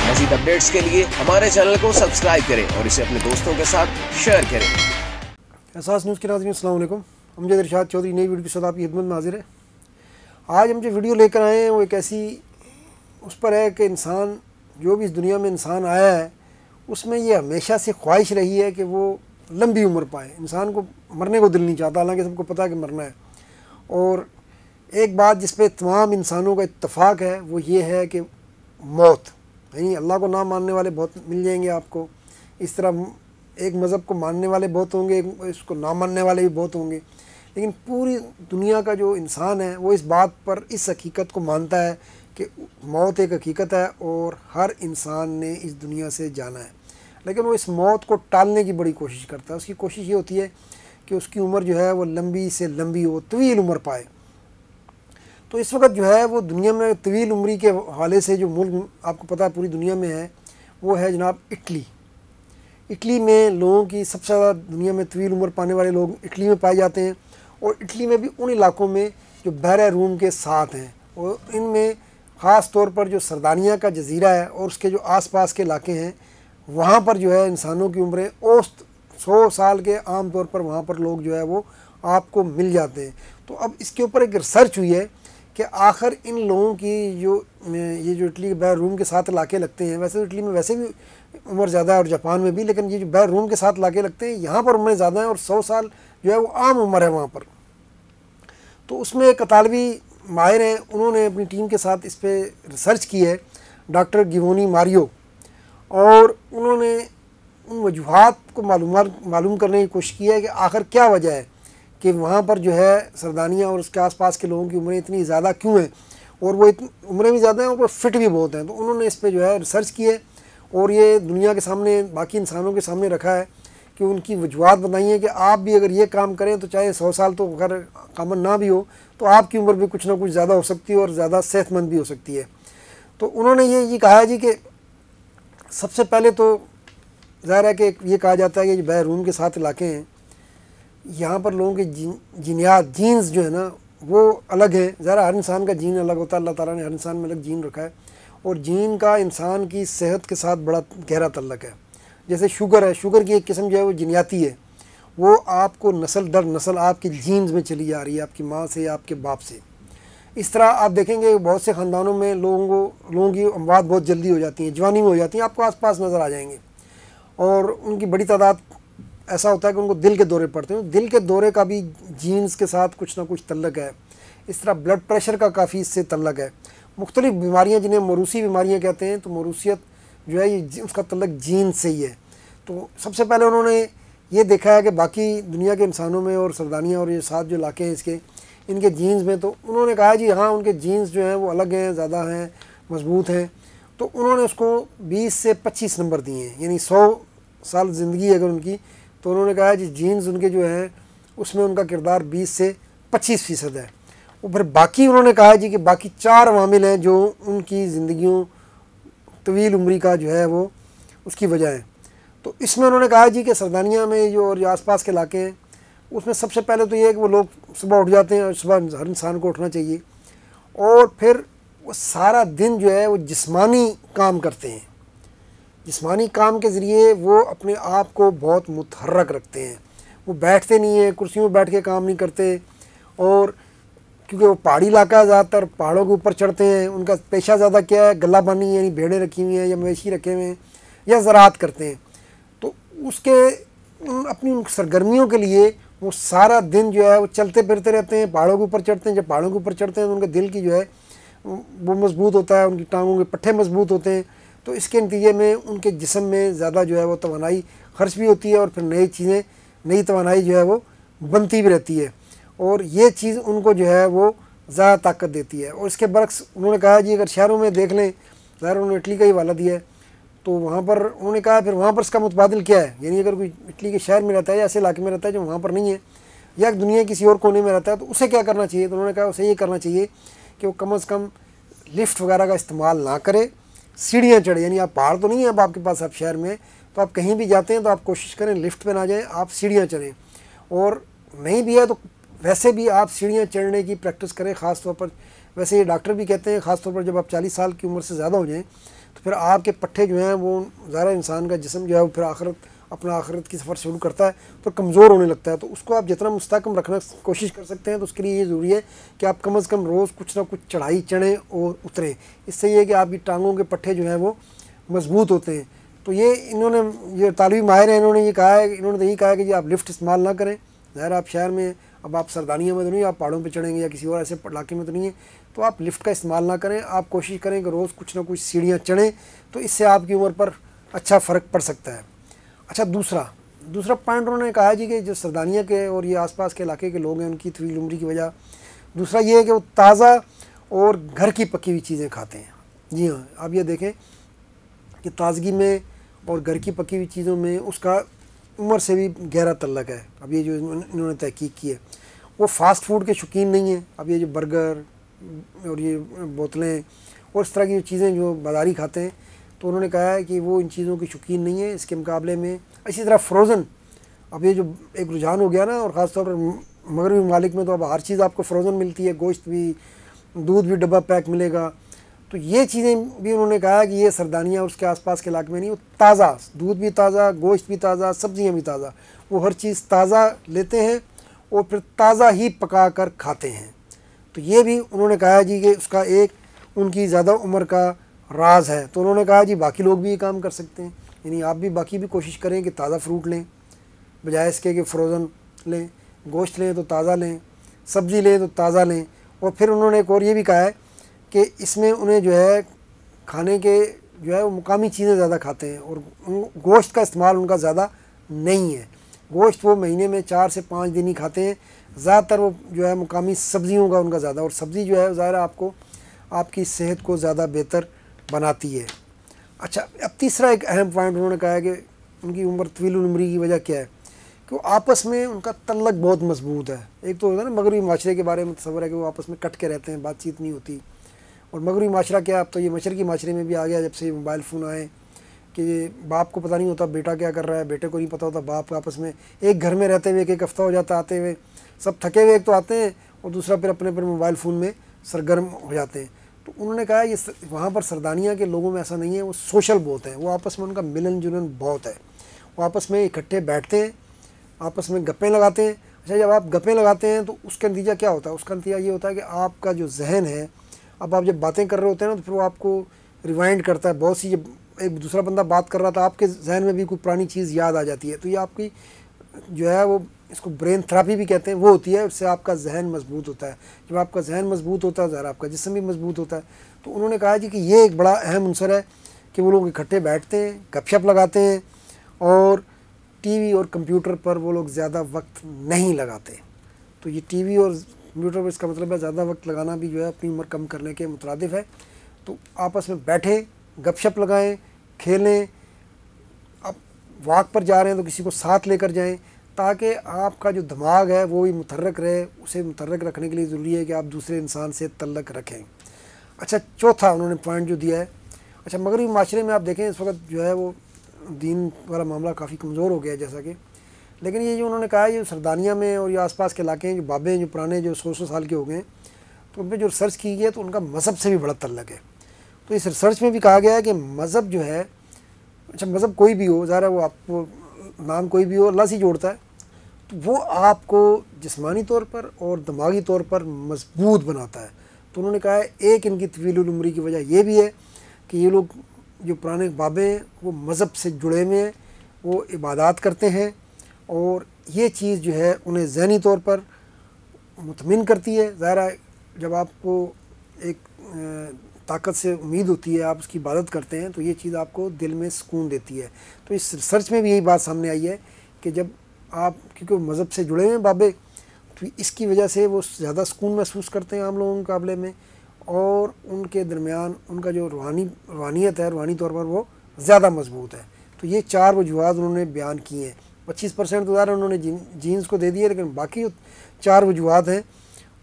मज़ीद अपडेट्स के लिए हमारे चैनल को सब्सक्राइब करें और इसे अपने दोस्तों के साथ शेयर करें। एहसास न्यूज़ के नाज़रीन अस्सलाम वालेकुम। अमजद इरशाद चौधरी नई वीडियो के साथ आपकी खिदमत में हाजिर है। आज हम जो वीडियो लेकर आए हैं वो एक ऐसी उस पर है कि इंसान जो भी इस दुनिया में इंसान आया है उसमें ये हमेशा से ख्वाहिश रही है कि वो लंबी उम्र पाए। इंसान को मरने को दिल नहीं चाहता, हालांकि सबको पता है कि मरना है। और एक बात जिस पे तमाम इंसानों का इत्तफ़ाक़ है वो ये है कि मौत, यानी अल्लाह को ना मानने वाले बहुत मिल जाएंगे आपको, इस तरह एक मज़हब को मानने वाले बहुत होंगे, इसको ना मानने वाले भी बहुत होंगे, लेकिन पूरी दुनिया का जो इंसान है वो इस बात पर, इस हकीकत को मानता है कि मौत एक हकीकत है और हर इंसान ने इस दुनिया से जाना है। लेकिन वो इस मौत को टालने की बड़ी कोशिश करता है। उसकी कोशिश ये होती है कि उसकी उम्र जो है वो लंबी से लंबी हो, तवील उम्र पाए। तो इस वक्त जो है वो दुनिया में तवील उम्री के हवाले से जो मुल्क आपको पता है पूरी दुनिया में है वो है जनाब इटली। इटली में लोगों की सबसे ज़्यादा दुनिया में तवील उम्र पाने वाले लोग इटली में पाए जाते हैं। और इटली में भी उन इलाकों में जो बहरे रूम के साथ हैं, और इनमें ख़ास तौर पर जो सरदानिया का जजीरा है और उसके जो आसपास के इलाके हैं वहाँ पर जो है इंसानों की उम्रें औसत 100 साल के आम तौर पर वहाँ पर लोग जो है वो आपको मिल जाते हैं। तो अब इसके ऊपर एक रिसर्च हुई है कि आखिर इन लोगों की ये जो इटली के बहर रूम के साथ इलाके लगते हैं, वैसे तो इटली में वैसे भी उम्र ज़्यादा है और जापान में भी, लेकिन ये जो बहर रूम के साथ इलाके लगते हैं यहाँ पर उम्रें ज़्यादा हैं और 100 साल जो है वो आम उम्र है वहाँ पर। तो उसमें एक अतालवी माहिर हैं, उन्होंने अपनी टीम के साथ इस पर रिसर्च की है, डॉक्टर गिवोनी मारियो, और उन्होंने उन वजूहात को मालूम करने की कोशिश की है कि आखिर क्या वजह है कि वहाँ पर जो है सरदानिया और उसके आसपास के लोगों की उम्रें इतनी ज़्यादा क्यों हैं, और वो इतनी उम्रें भी ज़्यादा हैं और वो फिट भी बहुत हैं। तो उन्होंने इस पर जो है रिसर्च की है और ये दुनिया के सामने, बाकी इंसानों के सामने रखा है कि उनकी वजूहात बताई हैं कि आप भी अगर ये काम करें तो चाहे 100 साल तो अगर कामन ना भी हो तो आपकी उम्र भी कुछ ना कुछ ज़्यादा हो सकती है और ज़्यादा सेहतमंद भी हो सकती है। तो उन्होंने ये कहा है जी कि सबसे पहले तो ज़ाहिर है कि ये कहा जाता है कि जो बहर रूम के साथ इलाके हैं यहाँ पर लोगों के जीनियात, जीन्स जो है ना वो अलग है। ज़रा हर इंसान का जीन अलग होता है, अल्लाह ताला ने हर इंसान में अलग जीन रखा है और जीन का इंसान की सेहत के साथ बड़ा गहरा तल्लक है। जैसे शुगर है, शुगर की एक किस्म जो है वो जीनियाती है, वो आपको नस्ल दर नस्ल आपकी जीन्स में चली जा रही है, आपकी माँ से, आपके बाप से। इस तरह आप देखेंगे बहुत से ख़ानदानों में लोगों की अमवात बहुत जल्दी हो जाती हैं, जवानी में हो जाती हैं, आपको आसपास नज़र आ जाएंगे। और उनकी बड़ी तादाद ऐसा होता है कि उनको दिल के दौरे पड़ते हैं। दिल के दौरे का भी जीन्स के साथ कुछ ना कुछ तल्लक है। इस तरह ब्लड प्रेशर का काफ़ी इससे तल्लक है। मुख्तलिफ़ बीमारियाँ जिन्हें मरूसी बीमारियाँ कहते हैं, तो मरूसियत जो है ये उसका तल्लक जीन से ही है। तो सबसे पहले उन्होंने ये देखा है कि बाकी दुनिया के इंसानों में और सरदानिया और ये साथ जो इलाके हैं इसके, इनके जीन्स में, तो उन्होंने कहा जी हाँ उनके जीन्स जो हैं वो अलग हैं, ज़्यादा हैं, मजबूत हैं। तो उन्होंने उसको 20 से 25 नंबर दिए हैं, यानी 100 साल ज़िंदगी अगर उनकी, तो उन्होंने कहा जी जीन्स उनके जो हैं उसमें उनका किरदार 20 से 25% है। और फिर बाकी उन्होंने कहा जी कि बाकी 4 अवामिल हैं जो उनकी ज़िंदगियों तवील उम्री का जो है वो उसकी वजह है। तो इसमें उन्होंने कहा जी कि सरदानिया में जो और आसपास के इलाके हैं उसमें सबसे पहले तो ये है कि वो लोग सुबह उठ जाते हैं और सुबह हर इंसान को उठना चाहिए, और फिर वो सारा दिन जो है वो जिस्मानी काम करते हैं। जिस्मानी काम के ज़रिए वो अपने आप को बहुत मुतहर्रक रखते हैं। वो बैठते नहीं हैं, कुर्सियों में बैठ के काम नहीं करते, और क्योंकि वो पहाड़ी इलाका है, ज़्यादातर पहाड़ों के ऊपर चढ़ते हैं। उनका पेशा ज़्यादा क्या है, गला बानी, यानी भेड़ें रखी हुई हैं या मवेशी रखे हुए हैं या ज़राअत करते हैं। तो उसके अपनी सरगर्मियों के लिए वो सारा दिन जो है वो चलते फिरते रहते हैं, पहाड़ों के ऊपर चढ़ते हैं। जब पहाड़ों के ऊपर चढ़ते हैं तो उनके दिल की जो है वो मजबूत होता है, उनकी टांगों के पट्टे मजबूत होते हैं। तो इसके नतीजे में उनके जिस्म में ज़्यादा जो है वो तवानाई खर्च भी होती है और फिर नई तवानाई जो है वो बनती भी रहती है, और ये चीज़ उनको जो है वो ज़्यादा ताकत देती है। और इसके बरक्स उन्होंने कहा जी अगर शहरों में देख लें, ज़ाहिर उन्होंने इटली का ही हवाला दिया है, तो वहाँ पर उन्होंने कहा फिर वहाँ पर इसका मुतबादिल क्या है, यानी अगर कोई इटली के शहर में रहता है या ऐसे इलाके में रहता है जो वहाँ पर नहीं है, या दुनिया किसी और कोने में रहता है, तो उसे क्या करना चाहिए। तो उन्होंने कहा उसे ये करना चाहिए कि वो कम अज़ कम लिफ्ट वगैरह का इस्तेमाल ना करे, सीढ़ियाँ चढ़े। यानी आप पहाड़ तो नहीं है अब आपके पास, आप शहर में, तो आप कहीं भी जाते हैं तो आप कोशिश करें लिफ्ट पे ना जाएं, आप सीढ़ियाँ चढ़ें। और नहीं भी है तो वैसे भी आप सीढ़ियाँ चढ़ने की प्रैक्टिस करें। ख़ास तौर पर वैसे ये डॉक्टर भी कहते हैं ख़ास तौर पर जब आप 40 साल की उम्र से ज़्यादा हो जाएँ तो फिर आपके पट्ठे जो हैं वो ज़्यादा इंसान का जिस्म जो है वो फिर आखिरत की सफ़र शुरू करता है तो कमज़ोर होने लगता है। तो उसको आप जितना मुस्तहकम रखना कोशिश कर सकते हैं तो उसके लिए ये ज़रूरी है कि आप कम से कम रोज़ कुछ ना कुछ चढ़ाई चढ़ें और उतरें। इससे ये कि आपकी टांगों के पट्ठे जो हैं वो मजबूत होते हैं। तो ये इन्होंने, ये तालिबी माहिर हैं, इन्होंने ये कहा है, इन्होंने तो यही कहा है कि जी आप लिफ्ट इस्तेमाल ना करें। ज़ाहिर आप शहर में, अब आप सरदानिया में तो नहीं, आप पहाड़ों पे चढ़ेंगे या किसी और ऐसे इलाके में तो नहीं है, तो आप लिफ्ट का इस्तेमाल ना करें। आप कोशिश करें कि रोज़ कुछ ना कुछ सीढ़ियाँ चढ़ें, तो इससे आपकी उम्र पर अच्छा फ़र्क पड़ सकता है। अच्छा, दूसरा पॉइंट उन्होंने कहा जी कि जो सरदानिया के और ये आसपास के इलाके के लोग हैं उनकी तवील उम्री की वजह दूसरा ये है कि वो ताज़ा और घर की पकी हुई चीज़ें खाते हैं। जी हाँ, आप ये देखें कि ताज़गी में और घर की पकी हुई चीज़ों में उसका उम्र से भी गहरा तल्लक है। अब ये जो इन्होंने तहकीक की है, वो फ़ास्ट फूड के शौकीन नहीं हैं। अब ये जो बर्गर और ये बोतलें और इस तरह की चीज़ें जो बाज़ारी खाते हैं, तो उन्होंने कहा है कि वो इन चीज़ों की शौकीन नहीं है इसके मुकाबले में। इसी तरह फ्रोज़न, अब ये जो एक रुझान हो गया ना, और ख़ास तौर पर मगरबी ममालिक में तो अब हर चीज़ आपको फ्रोज़न मिलती है, गोश्त भी, दूध भी डब्बा पैक मिलेगा। तो ये चीज़ें भी उन्होंने कहा है कि ये सरदानिया और उसके आसपास के इलाके में नहीं, वो ताज़ा दूध भी ताज़ा, गोश्त भी ताज़ा, सब्ज़ियाँ भी ताज़ा, वो हर चीज़ ताज़ा लेते हैं और फिर ताज़ा ही पका कर खाते हैं। तो ये भी उन्होंने कहा जी कि उसका एक उनकी ज़्यादा उम्र का राज है। तो उन्होंने कहा जी बाकी लोग भी ये काम कर सकते हैं, यानी आप भी बाकी भी कोशिश करें कि ताज़ा फ्रूट लें बजाय इसके कि फ्रोज़न लें, गोश्त लें तो ताज़ा लें, सब्ज़ी लें तो ताज़ा लें। और फिर उन्होंने एक और ये भी कहा है कि इसमें उन्हें जो है खाने के जो है वो मुकामी चीज़ें ज़्यादा खाते हैं और गोश्त का इस्तेमाल उनका ज़्यादा नहीं है। गोश्त वो महीने में 4 से 5 दिन ही खाते हैं। ज़्यादातर वो जो है मुकामी सब्ज़ियों का उनका ज़्यादा, और सब्ज़ी जो है ज़ाहिर आपको आपकी सेहत को ज़्यादा बेहतर बनाती है। अच्छा, अब तीसरा एक अहम पॉइंट उन्होंने कहा है कि उनकी उम्र तवील उम्री की वजह क्या है कि वो आपस में उनका तल्लक बहुत मजबूत है। एक तो होता है ना मगरबी माशरे के बारे में तस्वर है कि वो आपस में कट के रहते हैं, बातचीत नहीं होती। और मगरबी माशरा क्या, अब तो ये मशरकी माशरे में भी आ गया जब से मोबाइल फ़ोन आए कि बाप को पता नहीं होता बेटा क्या कर रहा है, बेटे को नहीं पता होता बाप, आपस में एक घर में रहते हुए एक हफ्ता हो जाता आते हुए, सब थके हुए एक तो आते हैं और दूसरा फिर अपने पर मोबाइल फ़ोन में सरगर्म हो जाते हैं। तो उन्होंने कहा ये वहाँ पर सरदानिया के लोगों में ऐसा नहीं है, वो सोशल बहुत हैं, वो आपस में उनका मिलन जुलन बहुत है, वो आपस में इकट्ठे बैठते हैं, आपस में गप्पें लगाते हैं। अच्छा, जब आप गप्पें लगाते हैं तो उसका नतीजा क्या होता है? उसका नतीजा ये होता है कि आपका जो जहन है, अब आप जब बातें कर रहे होते हैं ना तो फिर वो आपको रिवाइंड करता है बहुत सी। जब एक दूसरा बंदा बात कर रहा था आपके जहन में भी कोई पुरानी चीज़ याद आ जाती है, तो ये आपकी जो है वो इसको ब्रेन थेरेपी भी कहते हैं, वो होती है। उससे आपका जहन मजबूत होता है। जब आपका जहन मजबूत होता है ज़रा आपका जिस्म भी मजबूत होता है। तो उन्होंने कहा जी कि ये एक बड़ा अहम अंसर है कि वो लोग इकट्ठे बैठते हैं, गपशप लगाते हैं और टीवी और कंप्यूटर पर वो लोग ज़्यादा वक्त नहीं लगाते। तो ये टीवी और कंप्यूटर पर इसका मतलब है ज़्यादा वक्त लगाना भी जो है अपनी उम्र कम करने के मुतरादिफ है। तो आपस में बैठे गपशप लगाएं, खेलें, अब वॉक पर जा रहे हैं तो किसी को साथ लेकर जाएं ताकि आपका जो दिमाग है वो भी मुतहर्रिक रहे। उसे मुतहर्रिक रखने के लिए ज़रूरी है कि आप दूसरे इंसान से तल्लक रखें। अच्छा, चौथा उन्होंने पॉइंट जो दिया है, अच्छा मगरबी माशरे में आप देखें इस वक्त जो है वो दीन वाला मामला काफ़ी कमज़ोर हो गया है जैसा कि, लेकिन ये जो उन्होंने कहा है ये सरदानिया में और ये आसपास के इलाके हैं जो बाबे जो पुराने जो 100 साल के हो गए हैं, तो उन पर जो रिसर्च की गई है तो उनका मज़हब से भी बड़ा तल्लक है। तो इस रिसर्च में भी कहा गया है कि मज़हब जो है, अच्छा मज़हब कोई भी हो, ज़ाहिर है वो आपको नाम कोई भी हो, अल्लाह से जोड़ता है, तो वो आपको जिस्मानी तौर पर और दिमागी तौर पर मजबूत बनाता है। तो उन्होंने कहा है एक इनकी तवील उम्री की वजह ये भी है कि ये लोग जो पुराने बाबे हैं वो मज़हब से जुड़े हुए हैं, वो इबादत करते हैं और ये चीज़ जो है उन्हें ज़हनी तौर पर मुतमिन करती है। ज़ाहिर है जब आपको एक ताकत से उम्मीद होती है, आप उसकी इबादत करते हैं, तो ये चीज़ आपको दिल में सुकून देती है। तो इस रिसर्च में भी यही बात सामने आई है कि जब आप, क्योंकि मज़हब से जुड़े हुए हैं बाबे, तो इसकी वजह से वो ज़्यादा सुकून महसूस करते हैं आम लोगों के मुकाबले में, और उनके दरमियान उनका जो रूहानियत है, रूहानी तौर पर वो ज़्यादा मजबूत है। तो ये 4 वजूहात उन्होंने बयान किए हैं। 25% तो ज़्यादा उन्होंने जीन्स को दे दिए, लेकिन बाकी 4 वजूहात हैं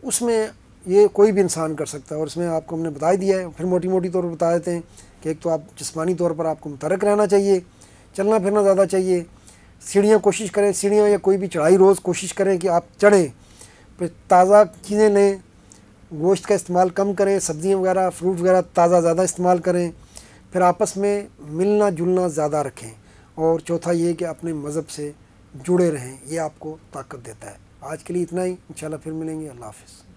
उसमें ये कोई भी इंसान कर सकता है। और इसमें आपको हमने बता ही दिया है, फिर मोटी मोटी तौर पर बता देते हैं कि एक तो आप जिस्मानी तौर पर आपको मुतहर्रिक रहना चाहिए, चलना फिरना ज़्यादा चाहिए, सीढ़ियाँ कोशिश करें, सीढ़ियाँ या कोई भी चढ़ाई रोज़ कोशिश करें कि आप चढ़ें, फिर ताज़ा चीज़ें लें, गोश्त का इस्तेमाल कम करें, सब्ज़ियाँ वगैरह फ्रूट वगैरह ताज़ा ज़्यादा इस्तेमाल करें, फिर आपस में मिलना जुलना ज़्यादा रखें, और चौथा ये कि अपने मज़हब से जुड़े रहें, ये आपको ताकत देता है। आज के लिए इतना ही, इंशाल्लाह फिर मिलेंगे। अल्लाह हाफ़िज़।